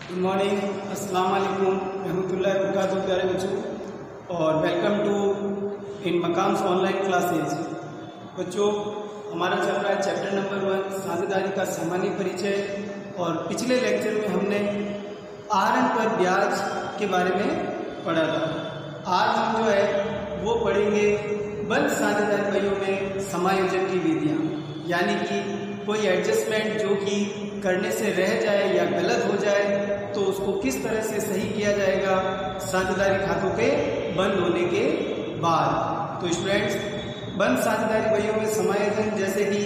Good morning, अस्सलाम वालेकुम रहमतुल्लाहि व बरकातहू प्यारे बच्चों, और वेलकम टू इन मकाम्स ऑनलाइन क्लासेज। बच्चों, हमारा चल रहा है चैप्टर नंबर 1 साझेदारी का सामान्य परिचय। और पिछले लेक्चर में हमने आहरण पर ब्याज के बारे में पढ़ा था। आज हम जो है वो पढ़ेंगे बंद साझेदारी भाइयों में समायोजन की विधियाँ, यानी कि कोई एडजस्टमेंट जो कि करने से रह जाए या गलत हो जाए तो उसको किस तरह से सही किया जाएगा साझेदारी खातों के बंद होने के बाद। तो स्टूडेंट्स, बंद साझेदारी भाइयों में समायोजन, जैसे कि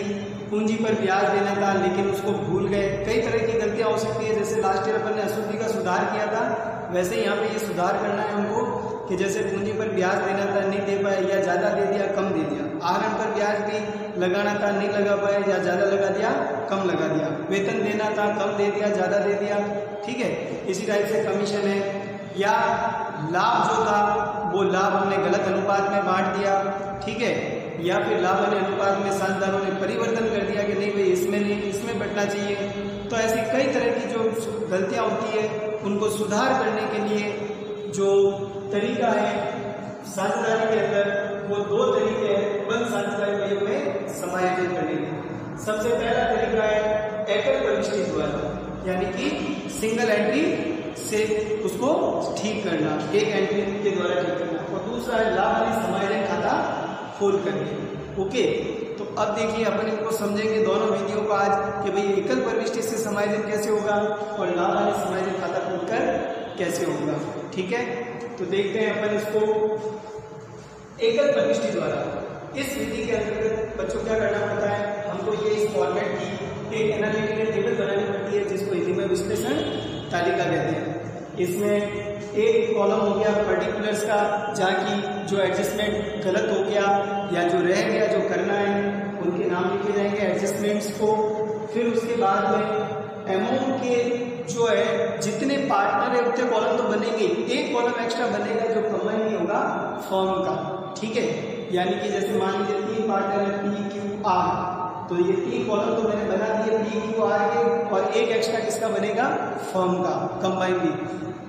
पूंजी पर ब्याज देना था लेकिन उसको भूल गए, कई तरह की गलतियां हो सकती है। जैसे लास्ट ईयर अपन ने अशुद्धि का सुधार किया था, वैसे यहाँ पे ये सुधार करना है हमको कि जैसे पूंजी पर ब्याज देना था, नहीं दे पाए, या ज़्यादा दे दिया कम दे दिया। आहरण पर ब्याज भी लगाना था, नहीं लगा पाए, या ज़्यादा लगा दिया कम लगा दिया। वेतन देना था, कम दे दिया, ज़्यादा दे दिया। ठीक है, इसी टाइप से कमीशन है, या लाभ जो था वो लाभ हमने गलत अनुपात में बांट दिया। ठीक है, या फिर लाभ वाले अनुपात में साझेदारों ने परिवर्तन कर दिया कि नहीं भाई इसमें नहीं, इसमें बंटना चाहिए। तो ऐसी कई तरह की जो गलतियां होती है उनको सुधार करने के लिए जो तरीका है साझेदारी के अंदर, वो दो तरीके हैं बंद साझेदारी भाइयों में समायोजन करने के। सबसे पहला तरीका है एकल प्रविष्टि द्वारा, यानी कि सिंगल एंट्री से उसको ठीक करना, एक एंट्री के द्वारा ठीक करना। और दूसरा है लाभ वाली समायोजन खाता खोल करके। ओके, तो अब देखिए अपन इनको समझेंगे दोनों विधियों को आज कि भाई एकल प्रविष्टि से समायोजन कैसे होगा और लाभ वाली समायोजन खाता खोलकर कैसे होगा। ठीक है, तो देखते हैं अपन इसको एकल प्रविष्टि द्वारा। इस विधि के अंतर्गत बच्चों क्या करना पड़ता है, हमको ये इस फॉर्मेट की एक एनालिटिकल टेबल बनानी पड़ती है जिसको हिंदी में विश्लेषण तालिका कहते हैं। इसमें एक कॉलम हो गया पर्टिकुलर्स का, जहाँ की जो एडजस्टमेंट गलत हो गया या जो रह गया, जो करना है, उनके नाम लिखे जाएंगे एडजस्टमेंट्स को। फिर उसके बाद में अमाउंट के जो है जितने पार्टनर है उतने कॉलम तो बनेंगे, एक कॉलम एक्स्ट्रा बनेगा जो कंबाइन नहीं होगा फॉर्म का। ठीक है, यानी कि जैसे मान लीजिए 3 पार्टनर है पी क्यू आर, तो ये 3 कॉलम तो मैंने बना दिए पी क्यू आर के, और एक एक्स्ट्रा किसका बनेगा, फर्म का, कंबाइन भी।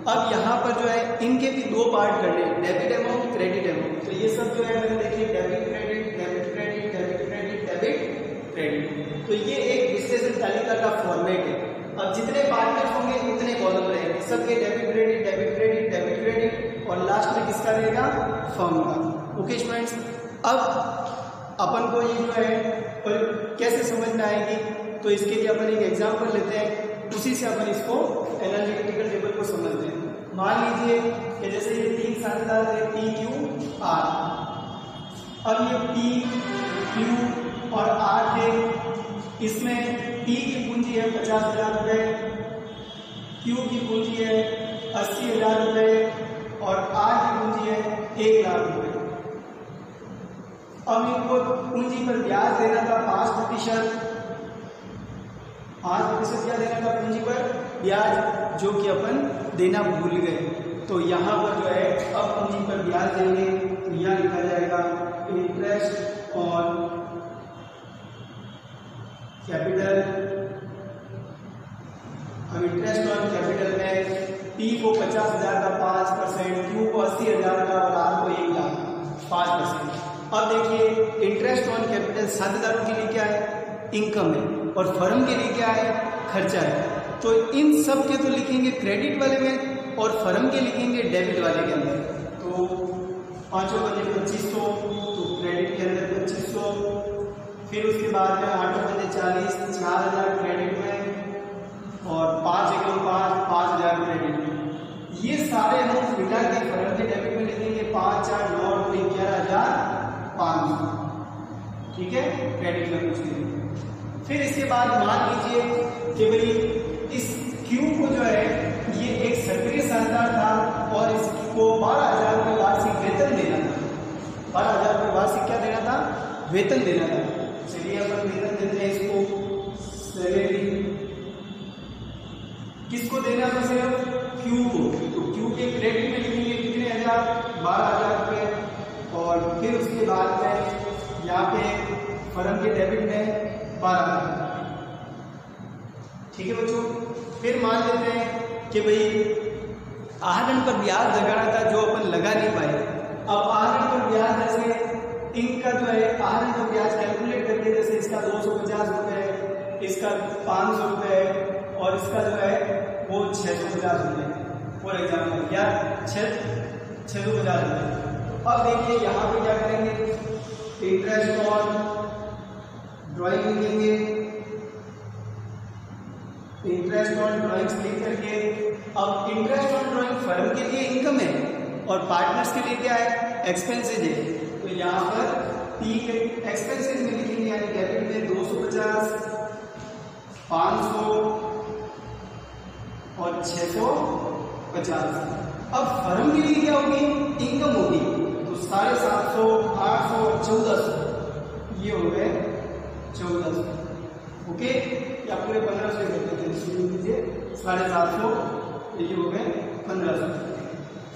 अब यहाँ पर जो है इनके भी 2 पार्ट करने, डेबिट अमाउंट, क्रेडिट अमाउंट। तो ये सब जो है मैंने देखिए debit credit, debit credit, debit credit, debit credit. तो ये एक विश्लेषण तालिका का फॉर्मेट है। अब जितने पार्टनर्स होंगे उतने कॉलम रहेंगे, सबके debit credit, debit credit, debit credit, और लास्ट में किसका रहेगा, फर्म का। ओके स्टूडेंट्स, अब अपन को ये जो है कैसे समझ में आएगी, तो इसके लिए अपन एक एग्जांपल लेते हैं, उसी से अपन इसको एनालिटिकल टेबल को समझते हैं। मान लीजिए कि जैसे ये 3 साझेदार है पी क्यू आर। अब ये पी क्यू और आर थे, इसमें पी की पूंजी है 50,000 रुपये, क्यू की पूंजी है 80,000 रुपये, और आर की पूंजी है 1,00,000 रुपये। अब इनको पूंजी पर ब्याज देना था 5%, 5% क्या देना था पूंजी पर ब्याज, जो कि अपन देना भूल गए। तो यहाँ पर जो है अब पूंजी पर ब्याज देंगे, तो यहाँ लिखा जाएगा इंटरेस्ट ऑन कैपिटल। अब इंटरेस्ट ऑन कैपिटल में पी को 50,000 का 5%, क्यू को 80,000 का, और आर को 1,00,000, 5%। अब देखिए इंटरेस्ट ऑन कैपिटल साझेदारों के लिए क्या है, इनकम है, और फर्म के लिए क्या है, खर्चा है। तो इन सब के तो लिखेंगे क्रेडिट वाले में, और फर्म के लिखेंगे डेबिट वाले के अंदर। तो 5 बजे 2500, तो क्रेडिट के अंदर 2500। फिर उसके बाद में 8 बजे 40, 4,000 क्रेडिट में, और 5 × 5, 5,000 क्रेडिट में। ये सारे अमाउंट मिला के फर्म के डेबिट में लिखेंगे 5, 4, 9, 11,500। ठीक है, क्रेडिट में कुछ नहीं। फिर इसके बाद मान लीजिए कि भाई इस क्यू को जो है ये एक सक्रिय साझेदार था, और इसको 12,000 रुपये वार्षिक वेतन देना था। 12,000 रुपये वार्षिक क्या देना था, वेतन देना था। चलिए अपन वेतन देते हैं इसको, सैलरी किसको देना था, सिर्फ क्यू को। तो क्यू के क्रेडिट में लिखेंगे कितने हजार, 12,000 रुपये, और फिर उसके बाद में यहाँ पे फर्म के डेबिट में 12,000। ठीक है बच्चों। फिर मान लेते हैं कि भाई आहरण पर ब्याज लगाना था जो अपन लगा नहीं पाए। अब आहरण पर ब्याज जैसे इनका जो है आहरण पर ब्याज कैलकुलेट करके, जैसे इसका 250 रुपये, इसका 500 रुपये और इसका जो है वो 650 रुपये फॉर एग्जाम्पल, या 650 रुपये। तो अब देखिए यहाँ पे क्या करेंगे, इंटरेस्ट ऑन ड्राइंग लिखेंगे, इंटरेस्ट ऑन ड्राइंग्स लिख करके, अब इंटरेस्ट ऑन ड्राइंग फर्म के लिए इनकम है और पार्टनर्स के लिए क्या है, एक्सपेंसेज है। तो यहाँ पर पी के एक्सपेंसेज में लिखेंगे, यानी डेबिट में 250, 500 और 650। अब फर्म के लिए क्या होगी, इनकम होगी, तो 750, 800, 1400, ये हो गए 1400। ओके, या पूरे 1500 करते थे, शुरू कीजिए 750, ये हो गए 1500।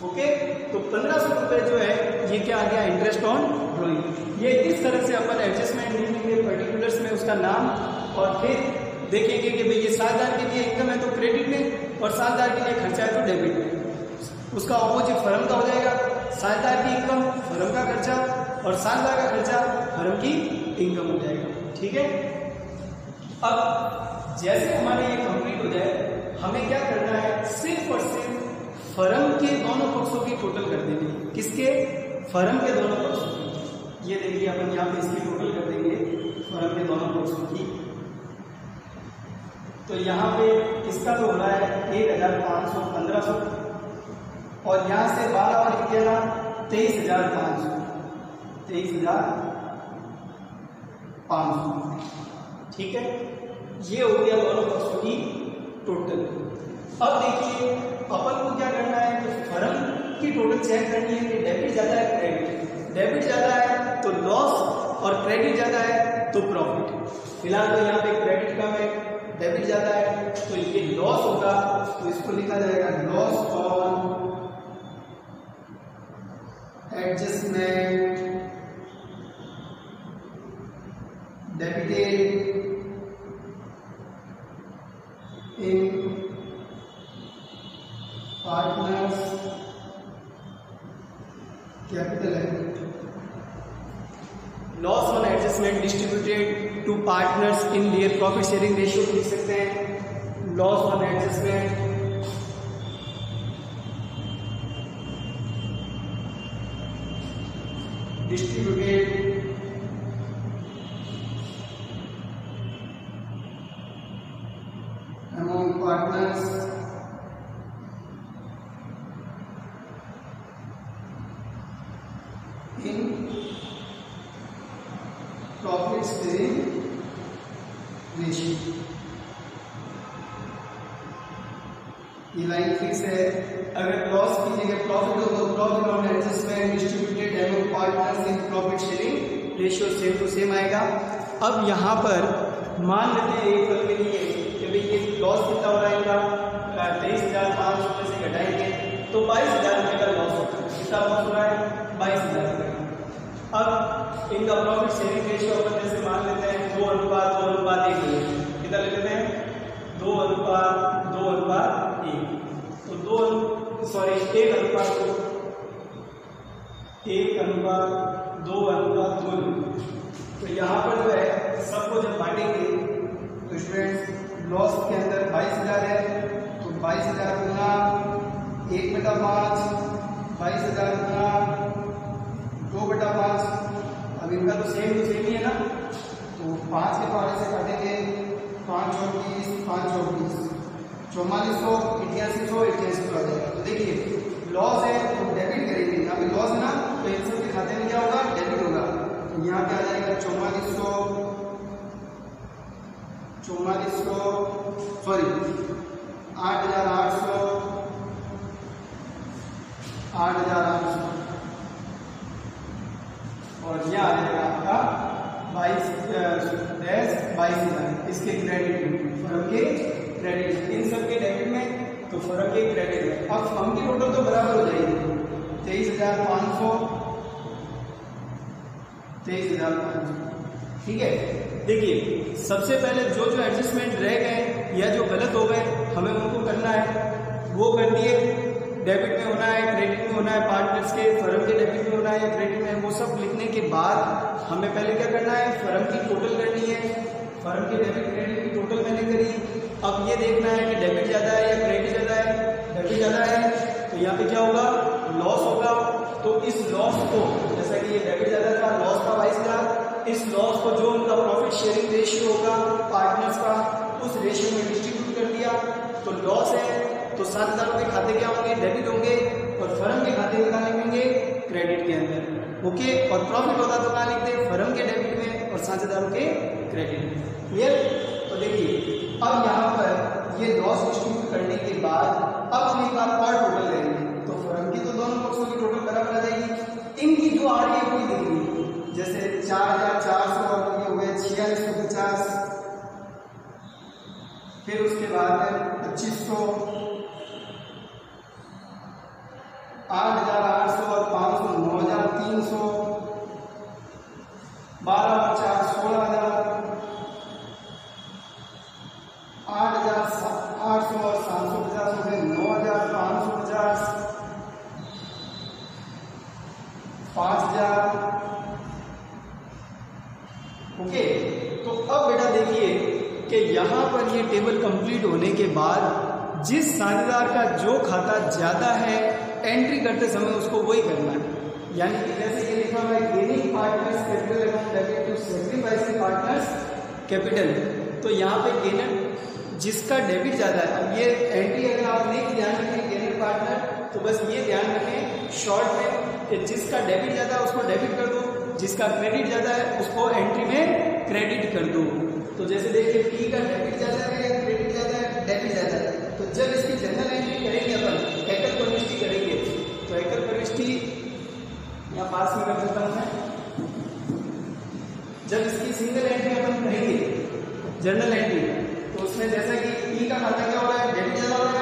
ओके, तो 1500 रुपये जो है ये क्या आ गया, इंटरेस्ट ऑन ड्राइंग। ये इस तरह से अपन एडजस्टमेंट लिखेंगे पर्टिकुलर्स में उसका नाम, और फिर देखेंगे कि भाई ये साझेदार के लिए इनकम है तो क्रेडिट में, और साझेदार के लिए खर्चा है तो डेबिट में। उसका ऑपोजिट फर्म का हो जाएगा, साझेदार की इनकम फर्म का खर्चा, और साझेदार का खर्चा फर्म की इनकम हो जाएगा। ठीक है, अब जैसे हमारे ये कंप्लीट हो जाए, हमें क्या करना है, सिर्फ और सिर्फ फर्म के दोनों पक्षों की टोटल कर देंगे। किसके, फर्म के दोनों पक्षों की। ये देखिए अपन यहाँ पे इसकी टोटल कर देंगे फर्म के दोनों पक्षों की। तो यहाँ पे इसका जो हो रहा है 1500, 1500, और यहाँ से 12 और लिख देना 23,500, 23,500। ठीक है, ये हो गया दोनों पक्षों की टोटल। अब देखिए अपन को क्या करना है, तो फर्म की टोटल चेक करनी है कि डेबिट ज्यादा है क्रेडिट, डेबिट ज्यादा है तो लॉस, और क्रेडिट ज्यादा है तो प्रॉफिट। फिलहाल तो यहाँ पे क्रेडिट कम है, डेबिट ज्यादा है, तो ये लॉस होगा, तो इसको लिखा जाएगा loss on adjustment debited in partners capital asset, loss on adjustment distributed to partners in their profit sharing ratio लिख सकते हैं, loss on adjustment distributed among partners in profit sharing ratio। ये लाइन फिक्स है। अगर loss की जगह profit हो तो profit on adjustment distributed among partners in profit sharing ratio same to same आएगा। अब यहाँ पर मान लेते हैं एक पल के लिए कि भाई ये लॉस कितना हो रहा है इनका, 23,500 रुपये से घटाएंगे तो 22,000 रुपये का लॉस होता है। कितना लॉस हो रहा है, 22,000 रुपये। अब इनका प्रॉफिट शेयरिंग रेशियो अपन जैसे मान लेते हैं 2:1 कितना ले लेते हैं, 2:1 तो 1:2:2। तो यहाँ पर जो है सबको जब बांटेंगे तो स्टूडेंट्स लॉस के अंदर 22,000 है, तो 22,000 गुना 1/5, 22,000 गुना 2/5। अब इनका तो सेम ही है ना, तो 5 के पारे से काटेंगे, 5 और 20, 5 और 20, 4400, 8800 आ जाएगा। तो देखिए लॉस है तो डेबिट करेंगे, यहाँ पे लॉस है ना, तो इन सब के खाते में क्या होगा, डेबिट होगा। तो यहाँ पे आ जाएगा 4400 सॉरी 8,800 और यह आ जाएगा आपका 22,000 इसके क्रेडिट में, फर्म के क्रेडिट, इन सब के डेबिट में तो फर्म के क्रेडिट में। अब फर्म की टोटल तो बराबर हो जाएगी 23,500 23,500। ठीक है, देखिए सबसे पहले जो एडजस्टमेंट रह गए या जो गलत हो गए हमें उनको करना है, वो कर दिए। डेबिट में होना है, क्रेडिट में होना है, पार्टनर्स के फर्म के डेबिट में होना है या क्रेडिट में, वो सब लिखने के बाद हमें पहले क्या करना है, फर्म की टोटल करनी है। फर्म के डेबिट क्रेडिट की टोटल मैंने करी। अब ये देखना है कि डेबिट ज़्यादा है या क्रेडिट ज़्यादा है। डेबिट ज़्यादा है तो यहाँ पे क्या होगा, लॉस होगा। तो इस लॉस को, जैसा कि ये डेबिट ज़्यादा था, लॉस था 22,000, इस लॉस को जो उनका प्रॉफिट शेयरिंग रेशियो होगा पार्टनर्स का, उस रेशियो में डिस्ट्रीब्यूट कर दिया। तो लॉस है तो 7,000 के खाते क्या होंगे, डेबिट होंगे, और फर्म के खाते में कहाँ लिखेंगे, क्रेडिट के अंदर। ओके, और प्रॉफिट होता तो कहाँ लिखते हैं, फर्म के डेबिट में और 7,000 के क्रेडिट में। क्लियर? तो देखिए अब यहाँ पर ये लॉस डिस्ट्रीब्यूट करने के बाद अब हम एक बार और टोटल लेंगे। तो फर्म की तो दोनों पक्षों की टोटल बराबर आ जाएगी। इनकी जो आ रही है वही दिख रही है, जैसे 4,400 और ये हुए 4,650, फिर उसके बाद है 2,500, 8,800 और 500 9,300, 12 और 4 16,000, 8,800 और 750 हो गए 9,550, 5,000। ओके, तो अब बेटा देखिए कि यहाँ पर ये टेबल कंप्लीट होने के बाद जिस साझेदार का जो खाता ज्यादा है एंट्री करते समय उसको वही करना है। यानी कि जैसे ये लिखा हुआ है gaining partners capital account debit to sacrificing partners capital, तो यहाँ पे गेनर जिसका डेबिट ज्यादा है। अब ये एंट्री अगर आप नहीं ध्यान रखें गेनर पार्टनर, तो बस ये ध्यान रखें शॉर्ट में कि जिसका डेबिट ज्यादा है उसको डेबिट कर दो, जिसका क्रेडिट ज्यादा है उसको एंट्री में क्रेडिट कर दो। तो जैसे देखिए पी का डेबिट ज्यादा है, क्रेडिट ज्यादा है, डेबिट ज्यादा है, तो जब इसकी जनरल एंट्री करेंगे अपन एकल प्रविष्टि करेंगे, तो एकल प्रविष्टि यहाँ पास में कर देता हूँ मैं। जब इसकी सिंगल एंट्री अपन करेंगे जनरल एंट्री, तो उसमें जैसा कि पी का खाता क्या हो रहा है, डेबिट ज्यादा हो रहा है,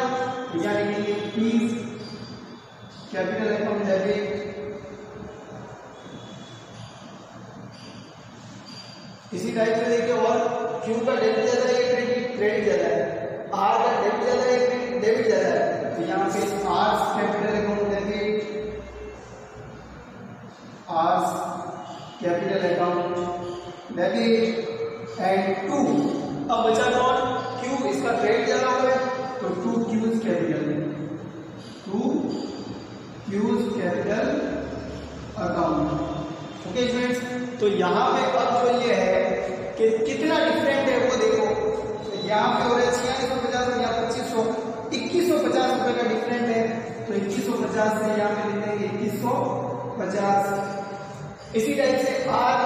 यहाँ लिखेंगे पी कैपिटल अकाउंट डेबिट। इसी टाइप से देखिए और क्यू का डेबिट ज्यादा है, क्रेडिट ज्यादा है, आर का डेबिट ज्यादा है, डेबिट ज्यादा है, तो यहाँ पे are capital account debit, are capital account debit and 2। अब बचा कौन, क्यू, इसका क्रेडिट ज्यादा हो गया तो 2 cues capital, 2 cues capital account. Okay friends, तो यहाँ पे अब जो ये है कि कितना डिफरेंट है वो देखो। तो यहाँ पे हो रहा है 4650 और यहाँ 2500, 2150 रुपए का डिफरेंट है। तो 2150 से यहाँ पे लिख देंगे 2150। इसी टाइप से आर,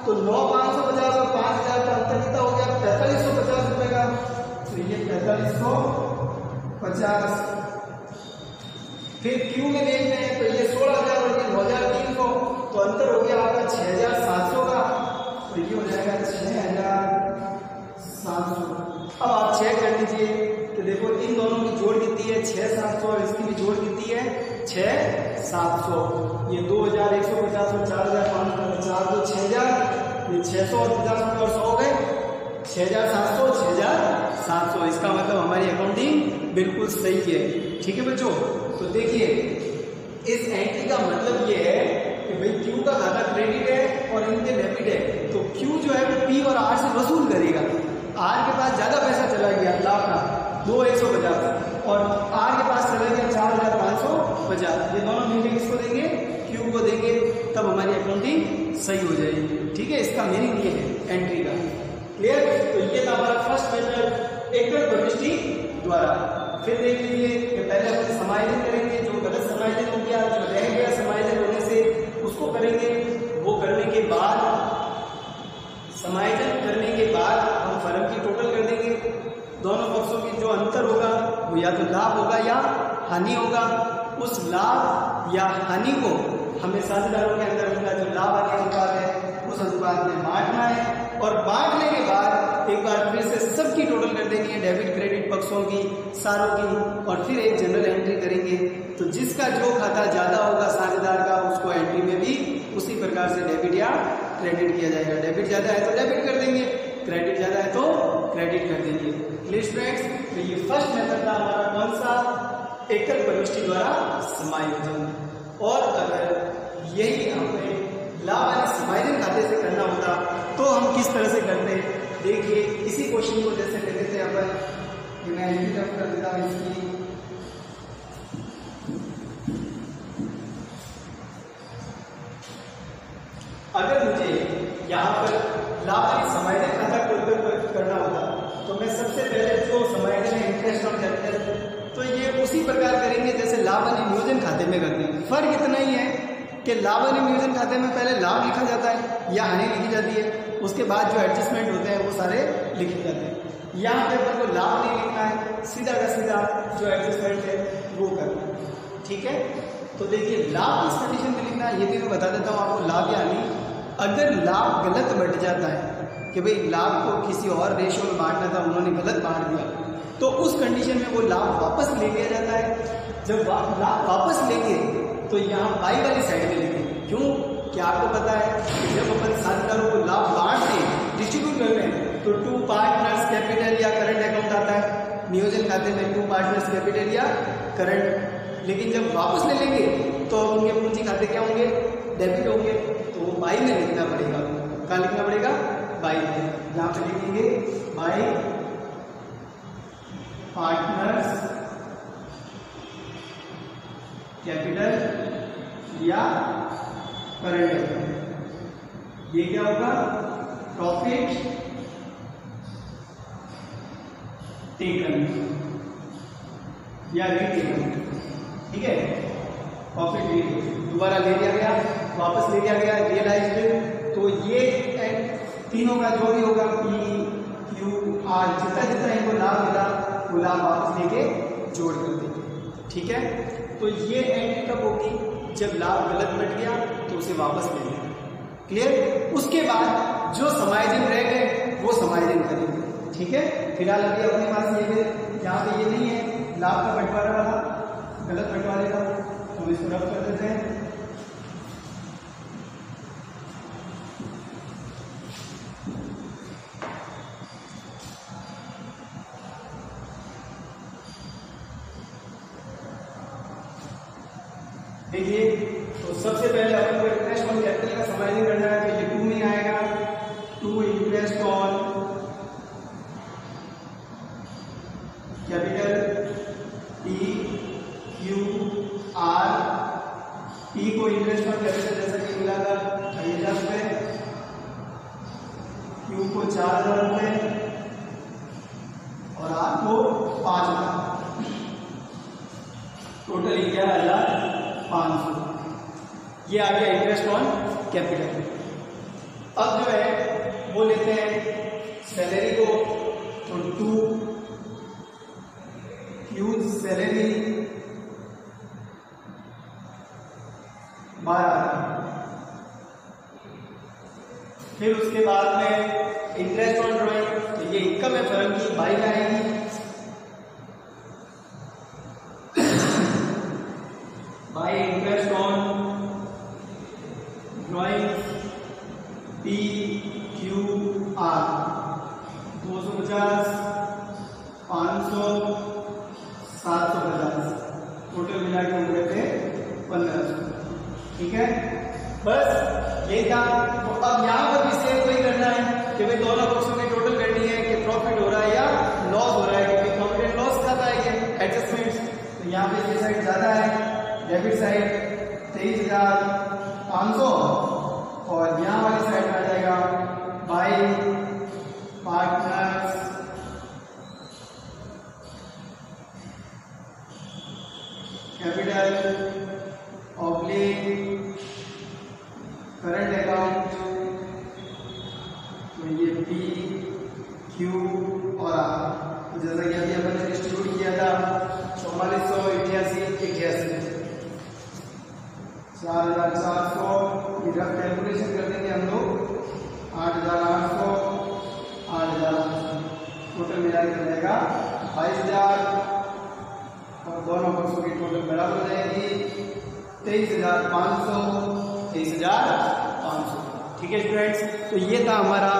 तो 9,550 और 5,000 का अंतर कितना हो गया, 4550 रुपए का, तो ये 4550। फिर क्यू में देखते हैं तो ये 16,000 और ये 9,300, तो अंतर हो गया आपका 6,700 का, तो ये हो जाएगा 6,700। अब आप चेक कर लीजिए तो देखो इन दोनों की जोड़ कितनी है, 6,700, और इसकी भी जोड़ कितनी है, 6,700। ये 2,150 और 4,500, 4 तो 6,000, ये 600 और 50 और 100 हो गए 6,700, 6,700। इसका मतलब हमारी अकाउंटिंग बिल्कुल सही है। ठीक है बच्चों, तो देखिए इस एंट्री का मतलब ये है कि भाई क्यू का खाता क्रेडिट है और इनके डेबिट है, तो क्यू जो है वो पी और आर से वसूल करेगा। आर के पास ज्यादा पैसा चला गया लाभ का 2,150 और आर के पास चला गया 4,550, ये दोनों मिलकर किसको देंगे, क्यू को देंगे, तब हमारी अकाउंटिंग सही हो जाएगी। ठीक है, इसका मीनिंग ये है एंट्री का। क्लियर? तो ये था हमारा फर्स्ट मेथड एकल प्रविष्टि द्वारा। फिर देख लीजिए कि पहले अपन समायोजन करेंगे, जो गलत समायोजन हो गया, जो रह गया समायोजन होने से उसको करेंगे। वो करने के बाद समायोजन करने के बाद हम फर्म की टोटल कर देंगे। दोनों पक्षों की जो अंतर होगा वो या तो लाभ होगा या हानि होगा। उस लाभ या हानि को हमें साझेदारों के अंदर उनका जो लाभ हानि अनुपात है उस अनुपात में बांटना है, और बांटने के बाद एक बार फिर से सबकी टोटल कर देंगे, डेबिट क्रेडिट पक्षों की सारों की, और फिर एक जनरल एंट्री करेंगे। तो जिसका जो खाता ज्यादा होगा साझेदार का, उसको एंट्री में भी उसी प्रकार से डेबिट या क्रेडिट किया जाएगा। डेबिट ज्यादा है तो डेबिट कर देंगे, क्रेडिट ज़्यादा है तो क्रेडिट कर देंगे। Clear students? तो ये फर्स्ट मेथड था हमारा कौन सा, एकल प्रविष्टि द्वारा समायोजन। और अगर यही हमें लाभ वाले समायोजन खाते से करना होता तो हम किस तरह से करते, देखिए इसी क्वेश्चन को जैसे लेते थे अपन, मैं कर देता हूँ इसकी, अगर मुझे यहाँ पर लाभ वाली समायोजन खाता खोलकर करना होता तो मैं सबसे पहले जो समायोजन है इंटरेस्ट ऑन कैपिटल, तो ये उसी प्रकार करेंगे जैसे लाभ वाली नियोजन खाते में करते हैं। फर्क इतना ही है कि लाभ वाली नियोजन खाते में पहले लाभ लिखा जाता है या हानि लिखी जाती है, उसके बाद जो एडजस्टमेंट होते हैं वो सारे लिखे जाते हैं। यहाँ पे अपन को लाभ नहीं लिखना है, सीधा का सीधा जो एडजस्टमेंट है वो करना है। ठीक है, तो देखिए लाभ किस कंडीशन में लिखना है ये भी मैं बता देता हूँ आपको। लाभ या हानि, अगर लाभ गलत बढ़ जाता है कि भाई लाभ को किसी और रेशियो में बांटना था, उन्होंने गलत बांट दिया, तो उस कंडीशन में वो लाभ वापस ले लिया जाता है। जब लाभ वापस लेंगे तो यहाँ बाई वाली साइड में लेंगे। क्यों? क्या आपको पता है कि जब अपन साझेदारों को लाभ बांटते हैं, डिस्ट्रीब्यूट करते हैं, तो 2 पार्टनर्स कैपिटल या करंट अकाउंट आता है नियोजन खाते में, 2 पार्टनर्स कैपिटल या करंट। लेकिन जब वापस ले लेंगे तो उनके पूंजी खाते क्या होंगे, डेबिट होंगे, तो वो बाई में लिखना पड़ेगा। कहाँ लिखना पड़ेगा? बाई में। यहाँ पे लिखेंगे बाई पार्टनर्स कैपिटल या करंट अकाउंट। ये क्या होगा? प्रॉफिट टेकन या रीटेकन। ठीक है, प्रॉफिट रीटेकन दोबारा ले लिया गया, वापस ले लिया गया, रियलाइज्ड। तो ये तीनों का जो भी होगा पी क्यू आर, जितना जितना इनको लाभ मिला वो लाभ वापस लेके जोड़ कर देंगे। ठीक है, तो ये एंट्री कब होगी? जब लाभ गलत बट गया तो उसे वापस ले लेंगे। क्लियर? उसके बाद जो समायोजन रह गए वो समायोजन करेंगे। ठीक है, फिलहाल अभी अपने पास ये यहाँ पे ये नहीं है लाभ का बंटवारा वाला, गलत बंटवारे का, तो इसको रफ कर देते हैं। देखिए, तो सबसे पहले अपन को इंटरेस्ट ऑन कैपिटल का समायोजन करना है, तो ये 2 में आएगा, 2 interest on capital P Q R. P को इंटरेस्ट ऑन कैपिटल जैसा कि मिला था 2,000 रुपये, क्यू को 4,000 रुपये और आर को 5,000, टोटल 11,500। ये आ गया इंटरेस्ट ऑन कैपिटल। अब जो है वो लेते हैं सैलरी को, तो 2 ह्यूज सैलरी 12। फिर उसके बाद में इंटरेस्ट ऑन ड्रॉइंग, तो ये इनकम है फर्म की, बाई में आएगी। By interest on drawing P Q R 250, 500, 750, total मिला के हो गए थे 1,500। ठीक है, बस यही था। तो अब यहाँ पर भी सेम वही करना है कि भाई दोनों पक्षों की टोटल करनी है कि प्रॉफिट हो रहा है या लॉस हो रहा है, क्योंकि प्रॉफिट एंड लॉस खाता है ये एडजस्टमेंट्स। तो यहाँ पे ये साइड ज्यादा है, डेबिट साइड 23,500 और यहाँ वाली साइड में आ जाएगा by partners capital oblique current account. तो ये पी क्यू और आर, तो जैसा कि अभी अपन ने डिस्ट्रीब्यूट किया था 4488, 4,400 रफ कैलकुलेशन कर देंगे हम लोग, 8,800, 8,800, टोटल मिला के जाएगा 22,000 और दोनों पक्षों की टोटल बराबर हो जाएगी 23,500, 23,500। ठीक है स्टूडेंट्स, तो ये था हमारा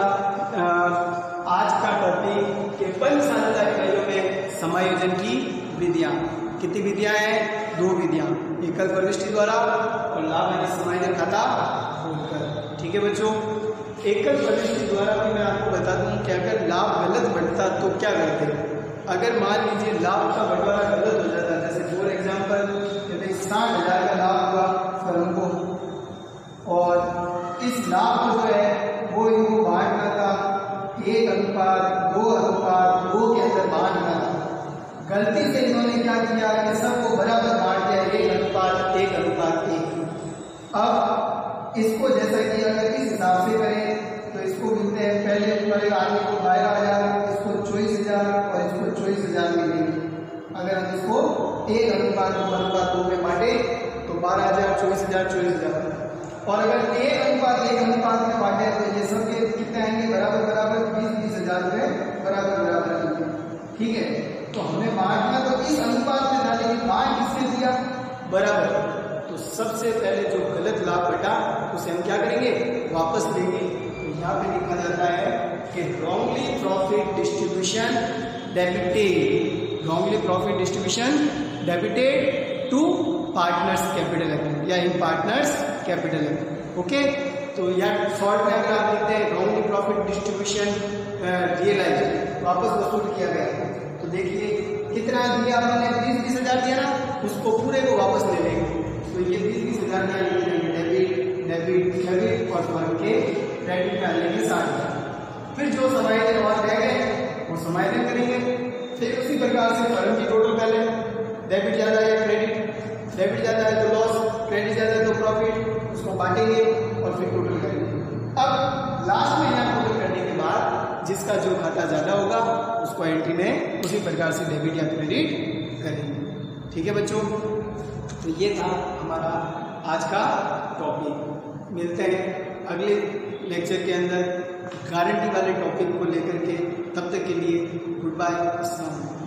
आज का टॉपिक के पंच साझा इकाइयों में समायोजन की विधियां। कितनी विधियां हैं? 2 विधियां, एकल प्रविष्टि द्वारा और लाभ यानी समायोजन खाता खोलकर। ठीक है बच्चों, एकल प्रविष्टि द्वारा भी मैं आपको बता दूं कि अगर लाभ गलत बढ़ता तो क्या करते। अगर मान लीजिए लाभ का बंटवारा गलत हो जाता, जैसे फॉर एग्जाम्पल यदि 60,000 का लाभ हुआ फर्म को और इस लाभ को जो है वो इनको बांटना था 1:2:2 के अंदर बांटना था। गलती से इन्होंने क्या किया कि सबको बराबर बांट दिया 1:1:1। अब इसको जैसा कि अगर इस हिसाब से करें तो इसको मिलते हैं पहले वाले आदमी को 12,000, इसको 24,000 और इसको 24,000 मिलेंगे। अगर हम इसको 1:2:2 में बांटे तो 12,000, 24,000, 24,000। और अगर 1:1 में बांटे तो ये सब के कितने आएंगे? बराबर बराबर 20,000 रुपए बराबर बराबर आएंगे। ठीक है, तो हमें बांटना तो इस अनुपात में था, लेकिन बांट किसने दिया? बराबर। तो सबसे पहले जो गलत लाभ बटा उसे हम क्या करेंगे? वापस लेंगे। तो यहाँ पे लिखा जाता है कि wrongly profit distribution debited, wrongly profit distribution debited to partners capital account या in partners capital account. Okay, तो यार शॉर्ट में अगर आप लिखते हैं रॉन्गली प्रॉफिट डिस्ट्रीब्यूशन रियलाइज, वापस वसूल किया गया। तो देखिए कितना दिया आपने? 20,000 दिया ना, उसको पूरे को वापस ले लेंगे। तो ये 20,000 क्या लिखेंगे? डेबिट और फर्म के क्रेडिट में आने के 60,000। फिर जो समायोजन और रह गए वो समायोजन करेंगे। फिर उसी प्रकार से फर्म की टोटल बैलेंस, डेबिट ज्यादा है क्रेडिट, डेबिट ज्यादा है तो लॉस, क्रेडिट ज्यादा है तो प्रॉफिट, उसको बांटेंगे और फिर टोटल करेंगे। अब लास्ट में यहाँ टोटल करने के बाद जिसका जो खाता ज्यादा होगा उसको एंट्री में उसी प्रकार से डेबिट या क्रेडिट करेंगे। ठीक है बच्चों, तो ये था हमारा आज का टॉपिक। मिलते हैं अगले लेक्चर के अंदर गारंटी वाले टॉपिक को लेकर के। तब तक के लिए गुड बाय, अस्सलाम वालेकुम।